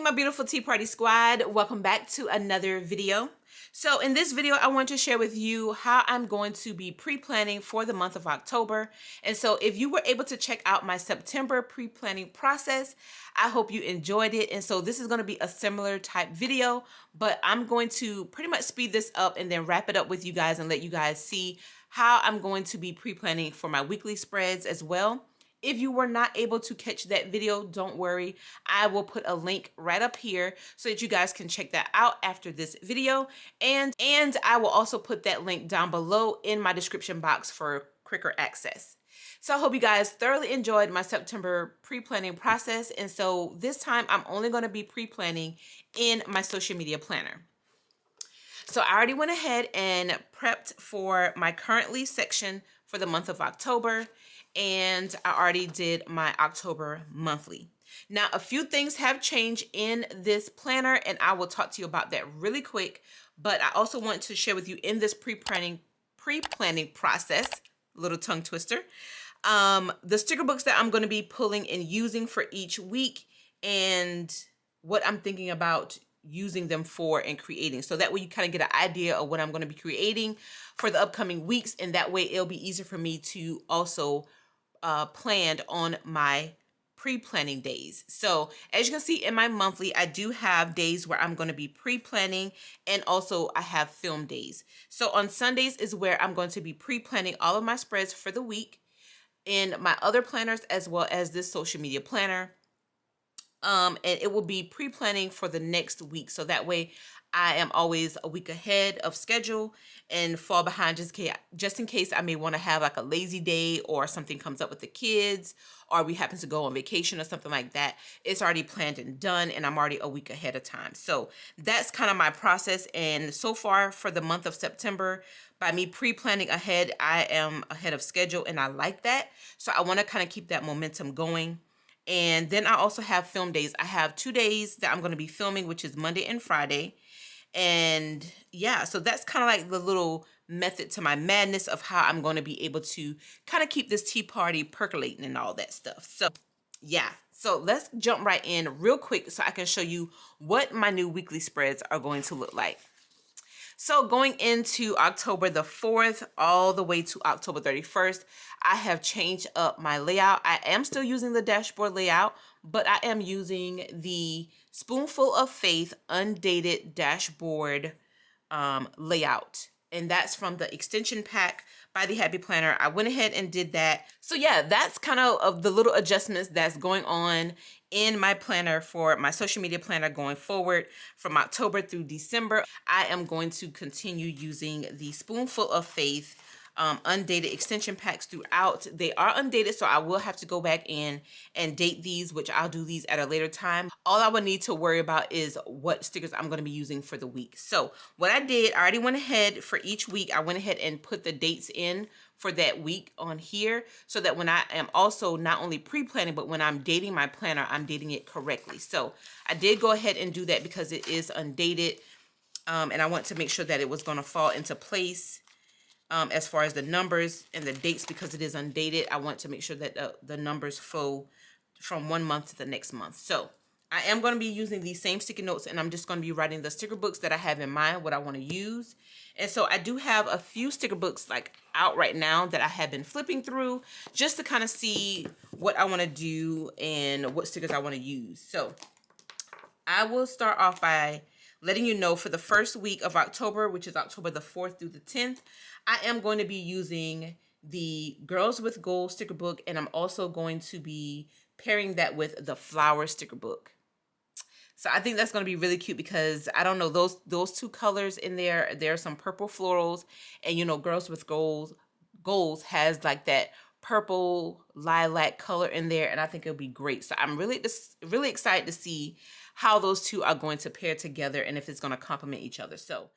my beautiful Tea Party squad, welcome back to another video. So in this video, I want to share with you how I'm going to be pre-planning for the month of October. And so if you were able to check out my September pre-planning process, I hope you enjoyed it. And so this is going to be a similar type video, but I'm going to pretty much speed this up and then wrap it up with you guys and let you guys see how I'm going to be pre-planning for my weekly spreads as well. If you were not able to catch that video, don't worry. I will put a link right up here so that you guys can check that out after this video. And I will also put that link down below in my description box for quicker access. So I hope you guys thoroughly enjoyed my September pre-planning process. And so this time I'm only going to be pre-planning in my social media planner. So I already went ahead and prepped for my currently section for the month of October. And I already did my October monthly. Now, a few things have changed in this planner, and I will talk to you about that really quick. But I also want to share with you in this pre-planning process, little tongue twister, the sticker books that I'm going to be pulling and using for each week and what I'm thinking about using them for and creating. So that way you kind of get an idea of what I'm going to be creating for the upcoming weeks. And that way it'll be easier for me to also planned on my pre-planning days. So as you can see in my monthly, I do have days where I'm going to be pre-planning, and also I have film days. So on Sundays is where I'm going to be pre-planning all of my spreads for the week in my other planners as well as this social media planner. And it will be pre-planning for the next week. So that way I am always a week ahead of schedule and fall behind just in case I may want to have like a lazy day or something comes up with the kids or we happen to go on vacation or something like that. It's already planned and done and I'm already a week ahead of time. So that's kind of my process. And so far for the month of September, by me pre-planning ahead, I am ahead of schedule and I like that. So I want to kind of keep that momentum going. And then I also have film days. I have 2 days that I'm going to be filming, which is Monday and Friday. And yeah, so that's kind of like the little method to my madness of how I'm going to be able to kind of keep this tea party percolating and all that stuff. So yeah, so let's jump right in real quick so I can show you what my new weekly spreads are going to look like. So going into October the 4th all the way to October 31st, I have changed up my layout. I am still using the dashboard layout, but I am using the Spoonful of Faith undated dashboard layout. And that's from the extension pack by the Happy Planner. I went ahead and did that. So yeah, that's kind of the little adjustments that's going on in my planner for my social media planner going forward from October through December. I am going to continue using the Spoonful of Faith undated extension packs throughout. They are undated, so I will have to go back in and date these, which I'll do these at a later time. All I would need to worry about is what stickers I'm going to be using for the week. So what I did, I already went ahead for each week. I went ahead and put the dates in for that week on here so that when I am also not only pre-planning, but when I'm dating my planner, I'm dating it correctly. So I did go ahead and do that because it is undated. And I want to make sure that it was going to fall into place. As far as the numbers and the dates, because it is undated, I want to make sure that the numbers flow from one month to the next month. So I am going to be using these same sticky notes, and I'm just going to be writing the sticker books that I have in mind, what I want to use. And so I do have a few sticker books like out right now that I have been flipping through just to kind of see what I want to do and what stickers I want to use. So I will start off by letting you know for the first week of October, which is October the 4th through the 10th, I am going to be using the Girls with Gold sticker book, and I'm also going to be pairing that with the Flower sticker book. So I think that's going to be really cute because I don't know, those two colors in there, there are some purple florals, and you know, Girls with Golds has like that purple lilac color in there, and I think it'll be great. So I'm really excited to see how those two are going to pair together and if it's going to complement each other. So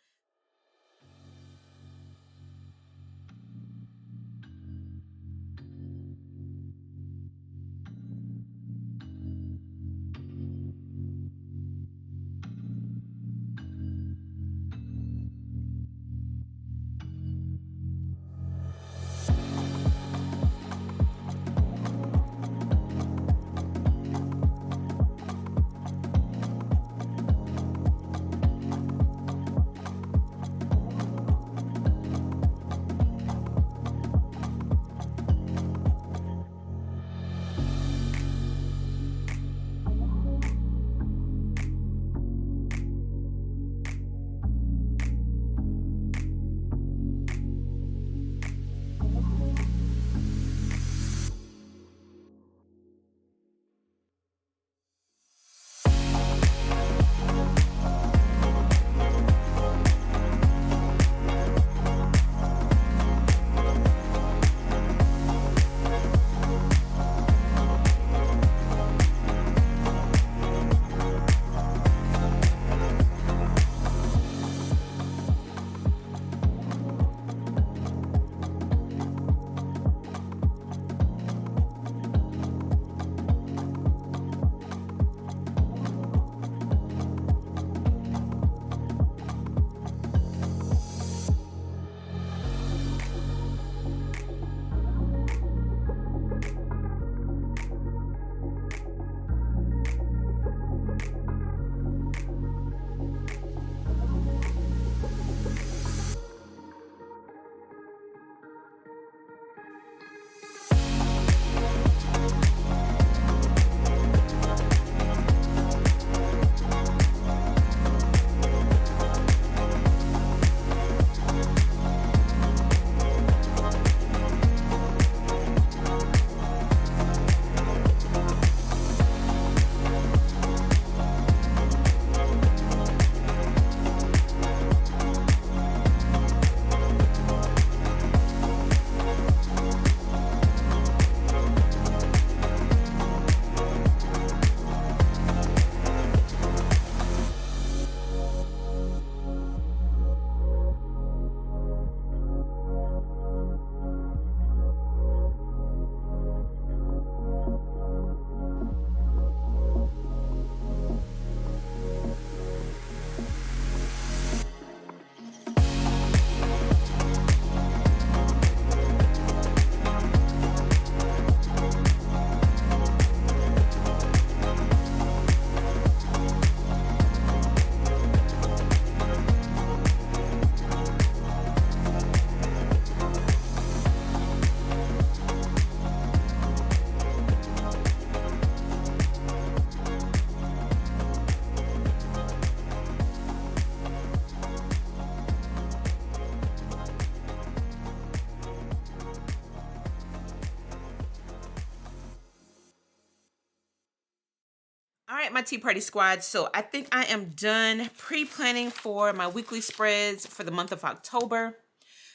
right, my Tea Party squad, so I think I am done pre-planning for my weekly spreads for the month of October.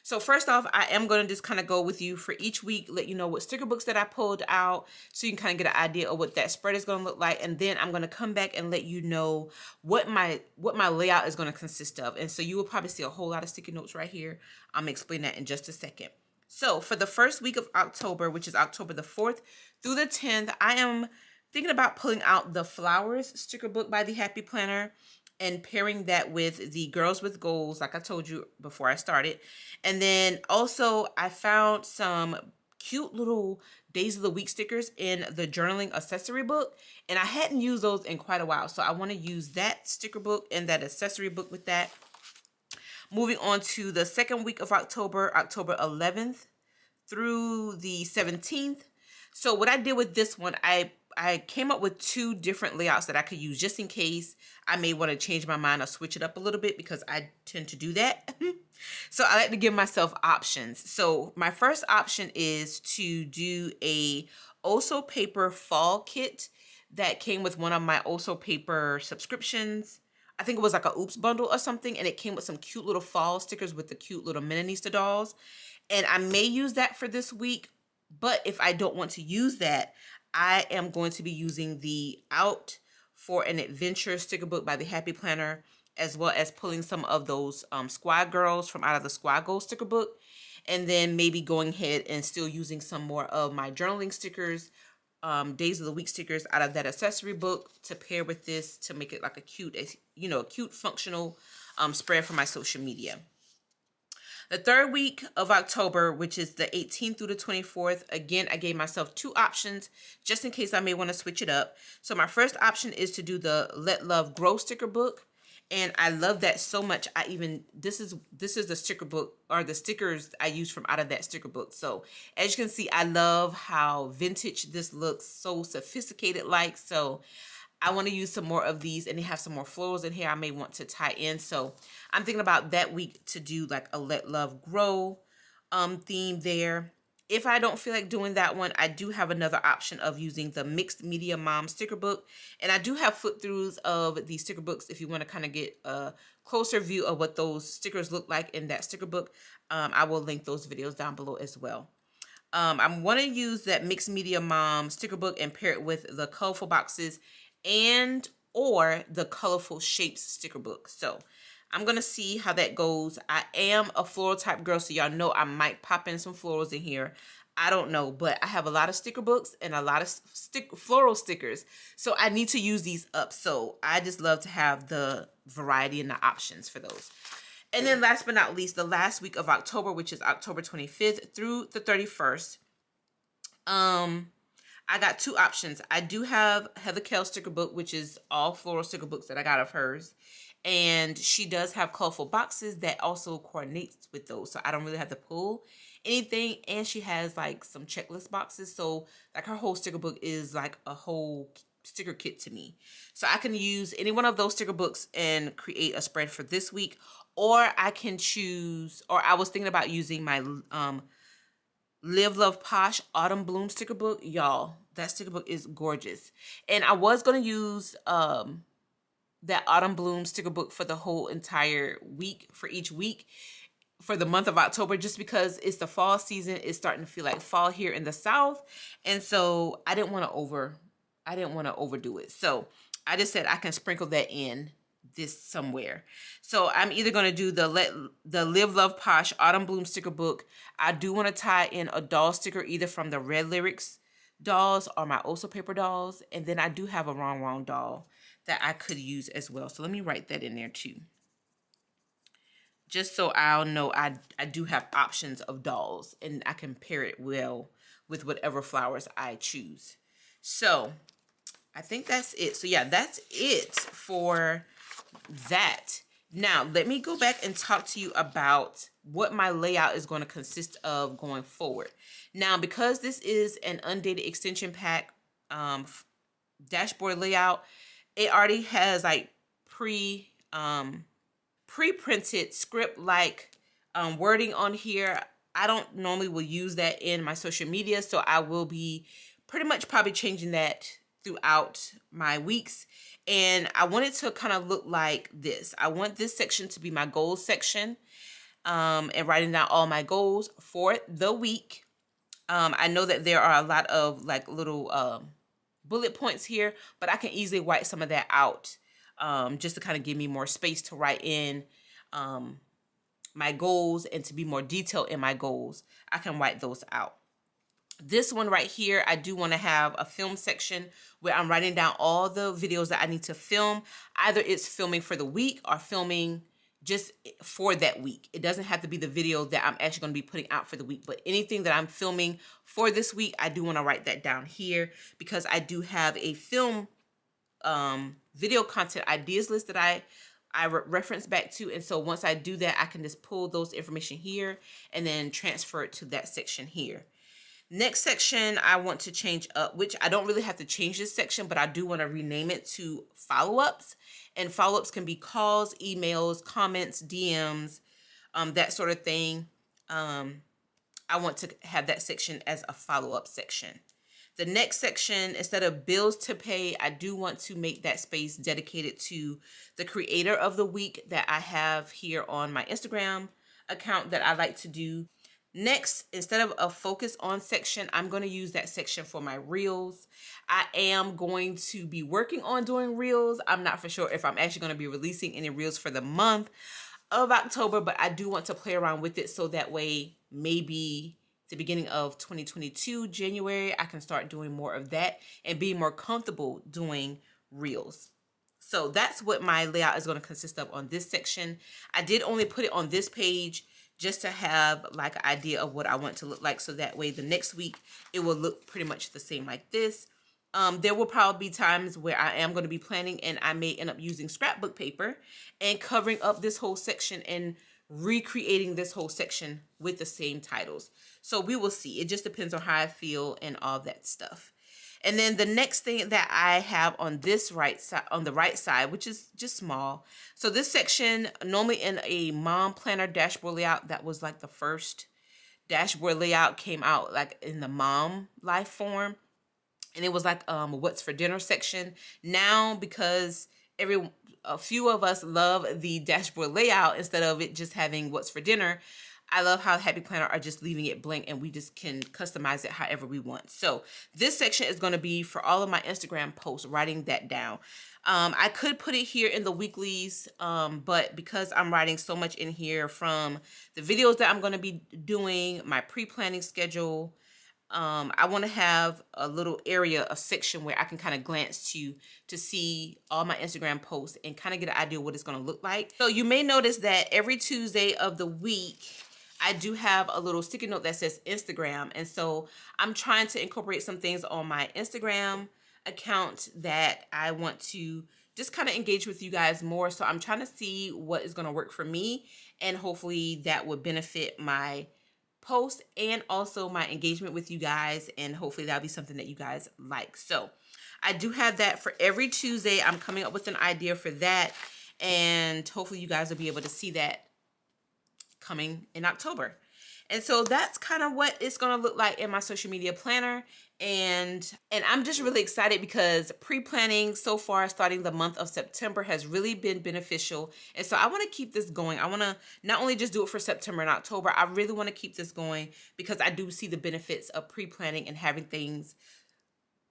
So first off, I am going to just kind of go with you for each week, let you know what sticker books that I pulled out so you can kind of get an idea of what that spread is going to look like. And then I'm going to come back and let you know what my layout is going to consist of. And so you will probably see a whole lot of sticky notes right here. I'm going to explain that in just a second. So for the first week of October, which is October the 4th through the 10th, I am thinking about pulling out the Flowers sticker book by the Happy Planner and pairing that with the Girls with Goals, like I told you before I started. And then also I found some cute little Days of the Week stickers in the journaling accessory book, and I hadn't used those in quite a while. So I want to use that sticker book and that accessory book with that. Moving on to the second week of October, October 11th through the 17th. So what I did with this one, I came up with 2 different layouts that I could use just in case I may want to change my mind or switch it up a little bit, because I tend to do that. So I like to give myself options. So my first option is to do a Oso Paper fall kit that came with one of my Oso Paper subscriptions. I think it was like a Oops bundle or something, and it came with some cute little fall stickers with the cute little Minionista dolls. And I may use that for this week, but if I don't want to use that, I am going to be using the Out for an Adventure sticker book by the Happy Planner, as well as pulling some of those Squad Girls from out of the Squad Goals sticker book, and then maybe going ahead and still using some more of my journaling stickers, Days of the Week stickers out of that accessory book to pair with this to make it like a cute, a cute functional spread for my social media. The third week of October, which is the 18th through the 24th, again, I gave myself 2 options just in case I may want to switch it up. So my first option is to do the Let Love Grow sticker book. And I love that so much. This is the sticker book, or the stickers I use from out of that sticker book. So as you can see, I love how vintage this looks, so sophisticated like. So I want to use some more of these, and they have some more florals in here I may want to tie in. So I'm thinking about that week to do like a Let Love Grow theme there. If I don't feel like doing that one, I do have another option of using the Mixed Media Mom sticker book. And I do have flip-throughs of these sticker books if you want to kind of get a closer view of what those stickers look like in that sticker book. I will link those videos down below as well. I want to use that Mixed Media Mom sticker book and pair it with the Colorful Boxes and or the Colorful Shapes sticker book. So I'm going to see how that goes. I am a floral type girl, so y'all know I might pop in some florals in here. I don't know, but I have a lot of sticker books and a lot of floral stickers, so I need to use these up. So I just love to have the variety and the options for those. And then last but not least, the last week of October, which is October 25th through the 31st, I got 2 options. I do have Heather Kell sticker book, which is all floral sticker books that I got of hers. And she does have colorful boxes that also coordinates with those. So I don't really have to pull anything. And she has like some checklist boxes. So like her whole sticker book is like a whole sticker kit to me. So I can use any one of those sticker books and create a spread for this week. Or I can choose, or I was thinking about using my Live Love Posh Autumn Bloom sticker book. Y'all, that sticker book is gorgeous. And I was going to use that Autumn Bloom sticker book for the whole entire week, for each week for the month of October, just because it's the fall season. It's starting to feel like fall here in the South. And so I didn't want to overdo it. So I just said I can sprinkle that in this somewhere. So I'm either going to do the Live Love Posh Autumn Bloom sticker book. I do want to tie in a doll sticker either from the Red Lyrics dolls or my Oso Paper dolls. And then I do have a Wrong Wrong doll that I could use as well. So let me write that in there too. Just so I'll know I do have options of dolls and I can pair it well with whatever flowers I choose. So I think that's it. So yeah, that's it for that. Now, let me go back and talk to you about what my layout is going to consist of going forward. Now, because this is an undated extension pack dashboard layout, it already has like pre-printed script like wording on here. I don't normally will use that in my social media, so I will be pretty much probably changing that throughout my weeks. And I want it to kind of look like this. I want this section to be my goals section, and writing down all my goals for the week. I know that there are a lot of like little bullet points here, but I can easily write some of that out, just to kind of give me more space to write in my goals and to be more detailed in my goals. I can write those out. This one right here, I do want to have a film section where I'm writing down all the videos that I need to film. Either it's filming for the week or filming just for that week. It doesn't have to be the video that I'm actually going to be putting out for the week, but anything that I'm filming for this week, I do want to write that down here, because I do have a film video content ideas list that I reference back to. And so once I do that, I can just pull those information here and then transfer it to that section here. Next section I want to change up, which I don't really have to change this section, but I do want to rename it to follow-ups. And follow-ups can be calls, emails, comments, DMs, that sort of thing. I want to have that section as a follow-up section. The next section, instead of bills to pay, I do want to make that space dedicated to the creator of the week that I have here on my Instagram account that I like to do. Next, instead of a focus on section, I'm going to use that section for my reels. I am going to be working on doing reels. I'm not for sure if I'm actually going to be releasing any reels for the month of October, but I do want to play around with it so that way maybe the beginning of 2022, January, I can start doing more of that and be more comfortable doing reels. So that's what my layout is going to consist of on this section. I did only put it on this page just to have like an idea of what I want to look like, so that way the next week it will look pretty much the same like this. There will probably be times where I am going to be planning and I may end up using scrapbook paper and covering up this whole section and recreating this whole section with the same titles. So we will see. It just depends on how I feel and all that stuff. And then the next thing that I have on this right side, on the right side, which is just small. So this section, normally in a mom planner dashboard layout, that was like the first dashboard layout came out like in the mom life form. And it was like what's for dinner section. Now, because a few of us love the dashboard layout instead of it just having what's for dinner, I love how Happy Planner are just leaving it blank and we just can customize it however we want. So this section is going to be for all of my Instagram posts, writing that down. I could put it here in the weeklies, but because I'm writing so much in here from the videos that I'm going to be doing, my pre-planning schedule, I want to have a little area, a section where I can kind of glance to see all my Instagram posts and kind of get an idea of what it's going to look like. So you may notice that every Tuesday of the week, I do have a little sticky note that says Instagram. And so I'm trying to incorporate some things on my Instagram account that I want to just kind of engage with you guys more. So I'm trying to see what is going to work for me, and hopefully that would benefit my post and also my engagement with you guys, and hopefully that'll be something that you guys like. So I do have that for every Tuesday. I'm coming up with an idea for that, and hopefully you guys will be able to see that coming in October. And so that's kind of what it's going to look like in my social media planner. And I'm just really excited because pre-planning so far, starting the month of September, has really been beneficial. And so I want to keep this going. I want to not only just do it for September and October, I really want to keep this going because I do see the benefits of pre-planning and having things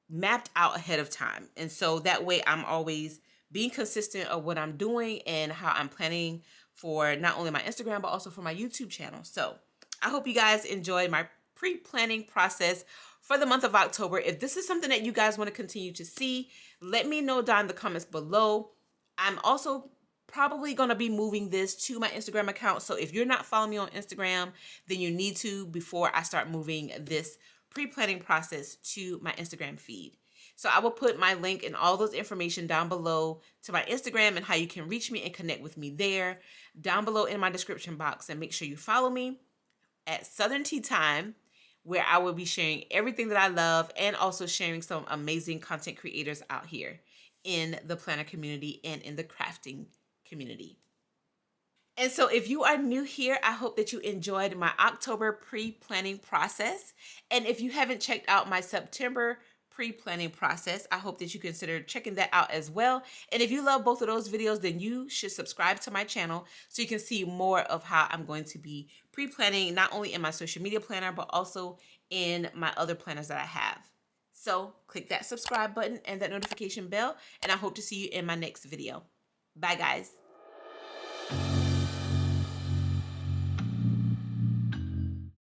mapped out ahead of time. And so that way I'm always being consistent of what I'm doing and how I'm planning for not only my Instagram, but also for my YouTube channel. So I hope you guys enjoyed my pre-planning process for the month of October. If this is something that you guys want to continue to see, let me know down in the comments below. I'm also probably going to be moving this to my Instagram account. So if you're not following me on Instagram, then you need to before I start moving this pre-planning process to my Instagram feed. So I will put my link and all those information down below to my Instagram and how you can reach me and connect with me there down below in my description box. And make sure you follow me at Southern Tea Time, where I will be sharing everything that I love and also sharing some amazing content creators out here in the planner community and in the crafting community. And so if you are new here, I hope that you enjoyed my October pre-planning process. And if you haven't checked out my September pre-planning process. I hope that you consider checking that out as well. And if you love both of those videos, then you should subscribe to my channel so you can see more of how I'm going to be pre-planning, not only in my social media planner, but also in my other planners that I have. So click that subscribe button and that notification bell, and I hope to see you in my next video. Bye, guys.